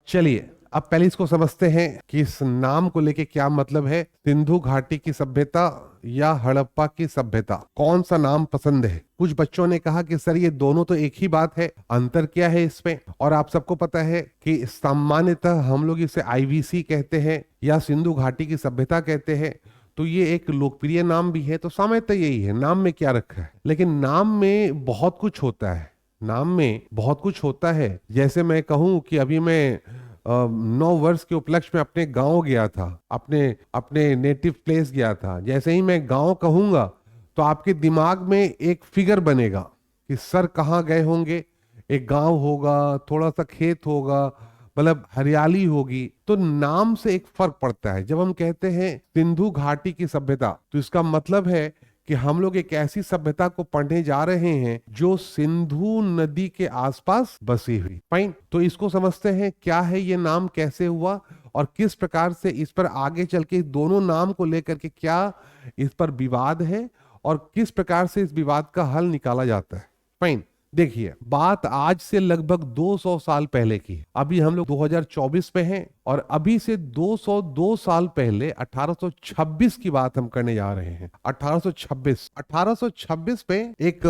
चलिए अब पहले इसको समझते हैं कि इस नाम को लेके क्या मतलब है। सिंधु घाटी की सभ्यता या हड़प्पा की सभ्यता, कौन सा नाम पसंद है? कुछ बच्चों ने कहा कि सर ये दोनों तो एक ही बात है, अंतर क्या है इसमें? और आप सबको पता है कि सामान्यतः हम लोग इसे आईवीसी कहते हैं या सिंधु घाटी की सभ्यता कहते हैं। तो ये एक लोकप्रिय नाम भी है, तो सामान्यतः यही है, नाम में क्या रखा है। लेकिन नाम में बहुत कुछ होता है, नाम में बहुत कुछ होता है। जैसे मैं कहूं कि अभी मैं 9 वर्ष के उपलक्ष्य में अपने गांव गया था, अपने अपने नेटिव प्लेस गया था। जैसे ही मैं गांव कहूंगा तो आपके दिमाग में एक फिगर बनेगा कि सर कहाँ गए होंगे। एक गांव होगा, थोड़ा सा खेत होगा, मतलब हरियाली होगी। तो नाम से एक फर्क पड़ता है। जब हम कहते हैं सिंधु घाटी की सभ्यता, तो इसका मतलब है कि हम लोग एक ऐसी सभ्यता को पढ़ने जा रहे हैं जो सिंधु नदी के आसपास बसी हुई। फाइन, तो इसको समझते हैं क्या है ये नाम, कैसे हुआ और किस प्रकार से इस पर आगे चल के दोनों नाम को लेकर के क्या इस पर विवाद है और किस प्रकार से इस विवाद का हल निकाला जाता है। फाइन, देखिए बात आज से लगभग 200 साल पहले की है। अभी हम लोग 2024 में हैं और अभी से 202 साल पहले 1826 की बात हम करने जा रहे हैं। 1826 में एक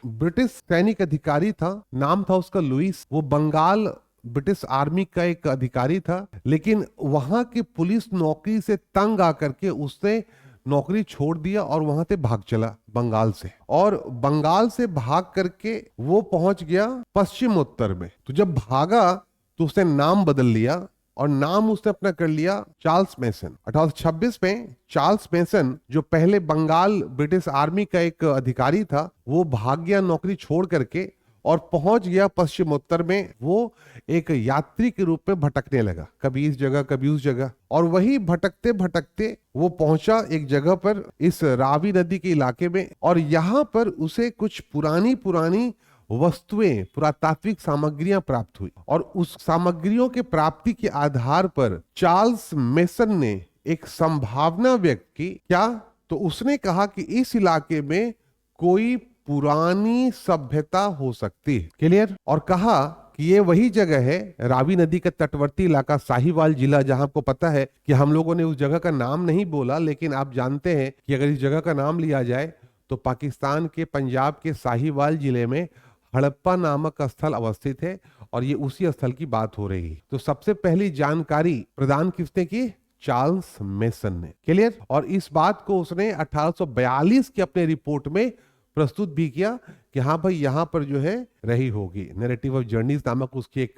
ब्रिटिश सैनिक अधिकारी था, नाम था उसका लुइस। वो बंगाल ब्रिटिश आर्मी का एक अधिकारी था, लेकिन वहां की पुलिस नौकरी से तंग आकर के उसने नौकरी छोड़ दिया और वहां से भाग चला बंगाल से। और बंगाल से भाग करके वो पहुंच गया पश्चिम उत्तर में। तो जब भागा तो उसने नाम बदल लिया और नाम उसने अपना कर लिया चार्ल्स मेसन। 1826 में चार्ल्स मेसन, जो पहले बंगाल ब्रिटिश आर्मी का एक अधिकारी था, वो भाग गया नौकरी छोड़ करके और पहुंच गया पश्चिम उत्तर में। वो एक यात्री के रूप में भटकने लगा, कभी इस जगह कभी उस जगह। और वही भटकते भटकते वो पहुंचा एक जगह पर, इस रावी नदी के इलाके में। और यहाँ पर उसे कुछ पुरानी पुरानी वस्तुएं, पुरातात्विक सामग्रियां प्राप्त हुई। और उस सामग्रियों के प्राप्ति के आधार पर चार्ल्स मेसन ने एक संभावना व्यक्त की। क्या? तो उसने कहा कि इस इलाके में कोई पुरानी सभ्यता हो सकती है। क्लियर? और कहा कि ये वही जगह है, रावी नदी का तटवर्ती इलाका, साहिवाल जिला, जहां आपको पता है कि हम लोगों ने उस जगह का नाम नहीं बोला, लेकिन आप जानते हैं कि अगर इस जगह का नाम लिया जाए तो पाकिस्तान के पंजाब के साहिवाल जिले में हड़प्पा नामक स्थल अवस्थित है और ये उसी स्थल की बात हो रही है। तो सबसे पहली जानकारी प्रदान किसने की? चार्ल्स मेसन ने। क्लियर? और इस बात को उसने 1842 की अपने रिपोर्ट में प्रस्तुत भी किया कि हाँ भाई यहाँ पर जो है रही होगी। नैरेटिव ऑफ जर्नीज नामक उसकी एक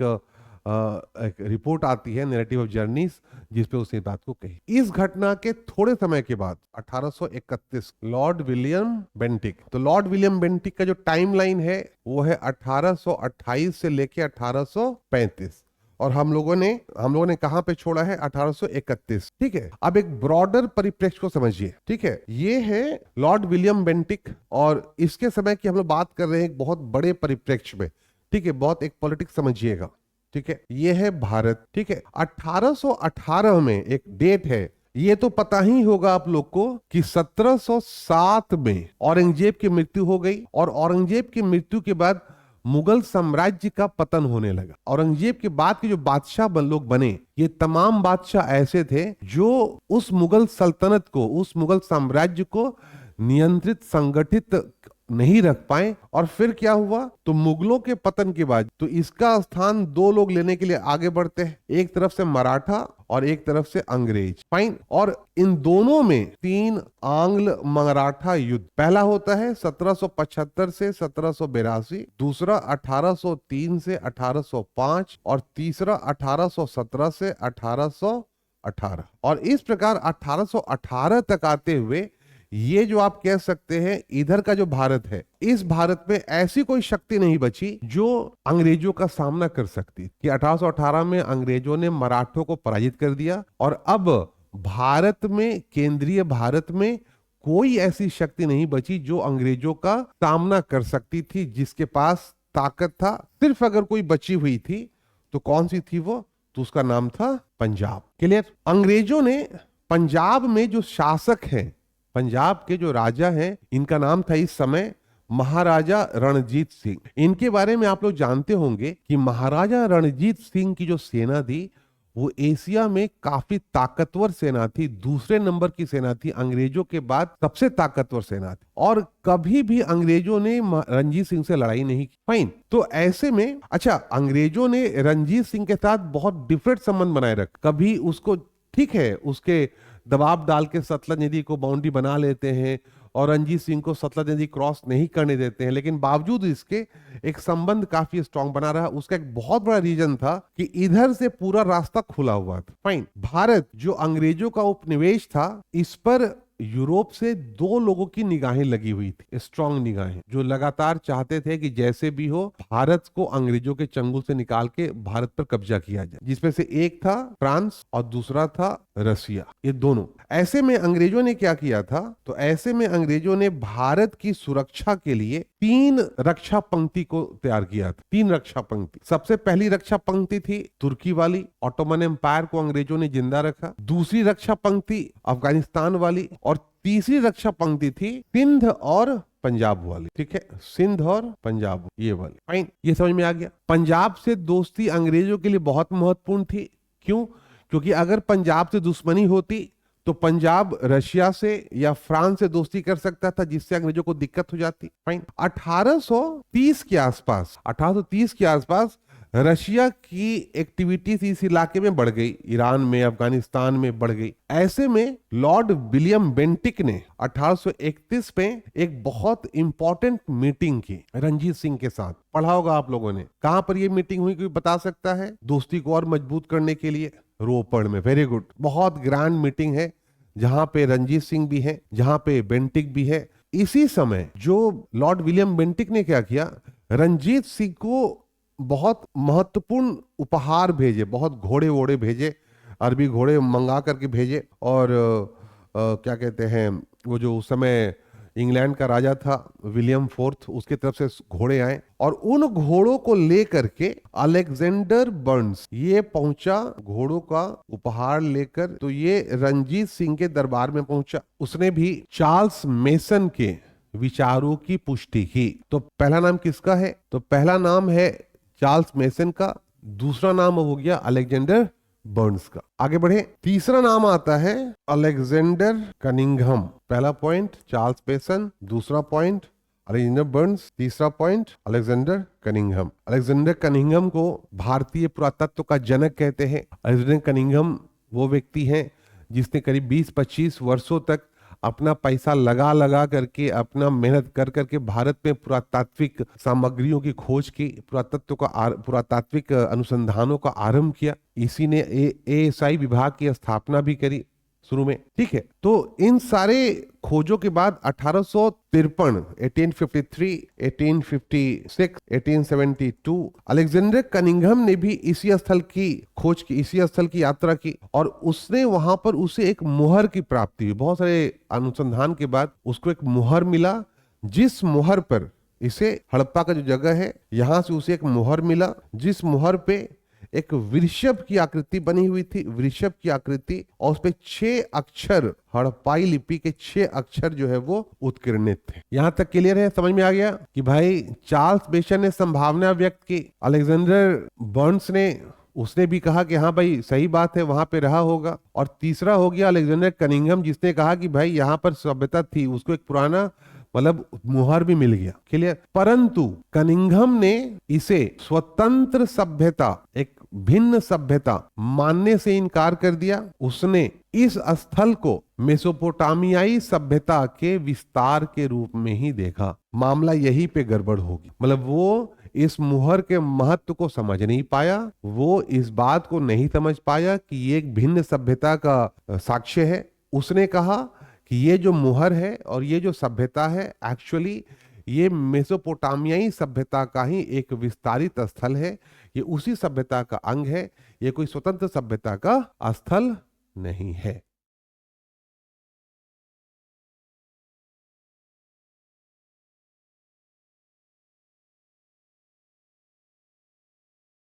रिपोर्ट आती है, नैरेटिव ऑफ जर्नीज, जिसपे उसने बात को कही। इस घटना के थोड़े समय के बाद 1831 लॉर्ड विलियम बेंटिक, तो लॉर्ड विलियम बेंटिक का जो टाइमलाइन है वो है 1828 से लेके 1835। और हम लोगों ने कहां पे छोड़ा है? 1831। ठीक है, अब एक ब्रॉडर परिप्रेक्ष्य को समझिए। ठीक है, ये है लॉर्ड विलियम बेंटिक और इसके समय की हम लोग बात कर रहे हैं एक बहुत बड़े परिप्रेक्ष्य में। ठीक है, बहुत एक पॉलिटिक्स समझिएगा। ठीक है, ये है भारत। ठीक है, 1818 में एक डेट है, ये तो पता ही होगा आप लोग को कि 1707 में औरंगजेब की मृत्यु हो गई। और औरंगजेब की मृत्यु के बाद मुगल साम्राज्य का पतन होने लगा। औरंगजेब के बाद के जो बादशाह लोग बने, ये तमाम बादशाह ऐसे थे जो उस मुगल सल्तनत को, उस मुगल साम्राज्य को नियंत्रित, संगठित नहीं रख पाए। और फिर क्या हुआ? तो मुगलों के पतन के बाद तो इसका स्थान दो लोग लेने के लिए आगे बढ़ते हैं, एक तरफ से मराठा और एक तरफ से अंग्रेज। फाइन, और इन दोनों में 3 आंग्ल मराठा युद्ध। पहला होता है 1775 से 1782, दूसरा 1803 से 1805 और तीसरा 1817 से 1818। और इस प्रकार 1818 तक आते हुए ये जो आप कह सकते हैं इधर का जो भारत है, इस भारत में ऐसी कोई शक्ति नहीं बची जो अंग्रेजों का सामना कर सकती। कि 1818 में अंग्रेजों ने मराठों को पराजित कर दिया और अब भारत में, केंद्रीय भारत में कोई ऐसी शक्ति नहीं बची जो अंग्रेजों का सामना कर सकती थी, जिसके पास ताकत था। सिर्फ अगर कोई बची हुई थी तो कौन सी थी वो? तो उसका नाम था पंजाब। क्लियर? अंग्रेजों ने पंजाब में जो शासक हैं, पंजाब के जो राजा हैं, इनका नाम था इस समय महाराजा रणजीत सिंह। इनके बारे में आप लोग जानते होंगे कि महाराजा रणजीत सिंह की जो सेना थी वो एशिया में काफी ताकतवर सेना थी, दूसरे नंबर की सेना थी, अंग्रेजों के बाद सबसे ताकतवर सेना थी, और कभी भी अंग्रेजों ने रणजीत सिंह से लड़ाई नहीं की। फाइन। तो ऐसे में अच्छा, अंग्रेजों ने रणजीत सिंह के साथ बहुत डिफरेंट संबंध बनाए रखा। कभी उसको, ठीक है, उसके दबाव डाल के सतलज नदी को बाउंड्री बना लेते हैं और रणजीत सिंह को सतलज नदी क्रॉस नहीं करने देते हैं, लेकिन बावजूद इसके एक संबंध काफी स्ट्रांग बना रहा। उसका एक बहुत बड़ा रीजन था कि इधर से पूरा रास्ता खुला हुआ था। फाइन। भारत जो अंग्रेजों का उपनिवेश था, इस पर यूरोप से दो लोगों की निगाहें लगी हुई थी, स्ट्रांग निगाहें, जो लगातार चाहते थे कि जैसे भी हो भारत को अंग्रेजों के चंगुल से निकाल के भारत पर कब्जा किया जाए, जिसमें से एक था फ्रांस और दूसरा था रसिया, ये दोनों। ऐसे में अंग्रेजों ने क्या किया था, तो ऐसे में अंग्रेजों ने भारत की सुरक्षा के लिए 3 रक्षा पंक्ति को तैयार किया था। 3 रक्षा पंक्ति। सबसे पहली रक्षा पंक्ति थी तुर्की वाली, ऑटोमन एम्पायर को अंग्रेजों ने जिंदा रखा। दूसरी रक्षा पंक्ति अफगानिस्तान वाली, और तीसरी रक्षा पंक्ति थी सिंध और पंजाब वाली। ठीक है, सिंध और पंजाब, ये वाली। फाइन, ये समझ में आ गया। पंजाब से दोस्ती अंग्रेजों के लिए बहुत महत्वपूर्ण थी। क्यों? क्योंकि अगर पंजाब से दुश्मनी होती तो पंजाब रशिया से या फ्रांस से दोस्ती कर सकता था, जिससे अंग्रेजों को दिक्कत हो जाती। फाइन। 1830 के आसपास रशिया की एक्टिविटीज इस इलाके में बढ़ गई, ईरान में, अफगानिस्तान में बढ़ गई। ऐसे में लॉर्ड विलियम बेंटिक ने 1831 में एक बहुत इंपॉर्टेंट मीटिंग की रणजीत सिंह के साथ। पढ़ा होगा आप लोगों ने। कहां पर यह मीटिंग हुई, कोई बता सकता है? दोस्ती को और मजबूत करने के लिए रोपड़ में। वेरी गुड, बहुत ग्रैंड मीटिंग है, जहां पे रणजीत सिंह भी है, जहां पे बेंटिक भी है। इसी समय जो लॉर्ड विलियम बेंटिक ने क्या किया, रणजीत सिंह को बहुत महत्वपूर्ण उपहार भेजे, बहुत घोड़े वोड़े भेजे, अरबी घोड़े मंगा करके भेजे। और क्या कहते हैं, वो जो उस समय इंग्लैंड का राजा था विलियम फोर्थ, उसके तरफ से घोड़े आए, और उन घोड़ों को लेकर के अलेक्जेंडर बर्न्स ये पहुंचा, घोड़ों का उपहार लेकर। तो ये रणजीत सिंह के दरबार में पहुंचा। उसने भी चार्ल्स मेसन के विचारों की पुष्टि की। तो पहला नाम किसका है? तो पहला नाम है चार्ल्स मेसन का, दूसरा नाम हो गया अलेक्जेंडर बर्न्स का। आगे बढ़े, तीसरा नाम आता है अलेक्जेंडर कनिंघम। पहला पॉइंट चार्ल्स मेसन, दूसरा पॉइंट अलेक्जेंडर बर्न्स, तीसरा point Alexander Cunningham. Alexander Cunningham को भारतीय पुरातत्व का जनक कहते हैं। अलेक्जेंडर कनिंघम वो व्यक्ति हैं जिसने करीब 20-25 वर्षों तक अपना पैसा लगा करके, अपना मेहनत कर करके भारत में पुरातात्विक सामग्रियों की खोज की, पुरातात्विक अनुसंधानों का आरंभ किया। इसी ने एएसआई विभाग की स्थापना भी करी शुरू में। ठीक है, तो इन सारे खोजों के बाद 1853, 1853, 1856, 1872 अलेक्जेंडर कनिंघम ने भी इसी स्थल की खोज की, इसी स्थल की यात्रा की, और उसने वहां पर उसे एक मुहर की प्राप्ति हुई। बहुत सारे अनुसंधान के बाद उसको एक मुहर मिला, जिस मुहर पर, इसे हड़प्पा का जो जगह है, यहां से उसे एक मुहर मिला, जिस मुहर पे एक वृषभ की आकृति बनी हुई थी, वृषभ की आकृति, और उस पे 6 अक्षर, हड़प्पाई लिपि के 6 अक्षर जो है वो उत्कीर्णित थे। यहां तक क्लियर है? समझ में आ गया कि भाई चार्ल्स मेसन ने संभावना व्यक्त की, अलेक्जेंडर बर्न्स ने, उसने भी कहा कि हाँ भाई सही बात है, वहां पे रहा होगा, और तीसरा हो गया अलेक्जेंडर कनिंघम, जिसने कहा कि भाई यहाँ पर सभ्यता थी, उसको एक पुराना मतलब मुहर भी मिल गया। क्लियर? परंतु कनिंघम ने इसे स्वतंत्र सभ्यता, एक भिन्न सभ्यता मानने से इनकार कर दिया। उसने इस स्थल को मेसोपोटामियाई सभ्यता के विस्तार के रूप में ही देखा। मामला यही पे गड़बड़ होगी। मतलब वो इस मुहर के महत्व को समझ नहीं पाया, वो इस बात को नहीं समझ पाया कि ये एक भिन्न सभ्यता का साक्ष्य है। उसने कहा कि ये जो मुहर है और ये जो सभ्यता है, एक्चुअली ये मेसोपोटामियाई सभ्यता का ही एक विस्तारित स्थल है, ये उसी सभ्यता का अंग है, ये कोई स्वतंत्र सभ्यता का स्थल नहीं है।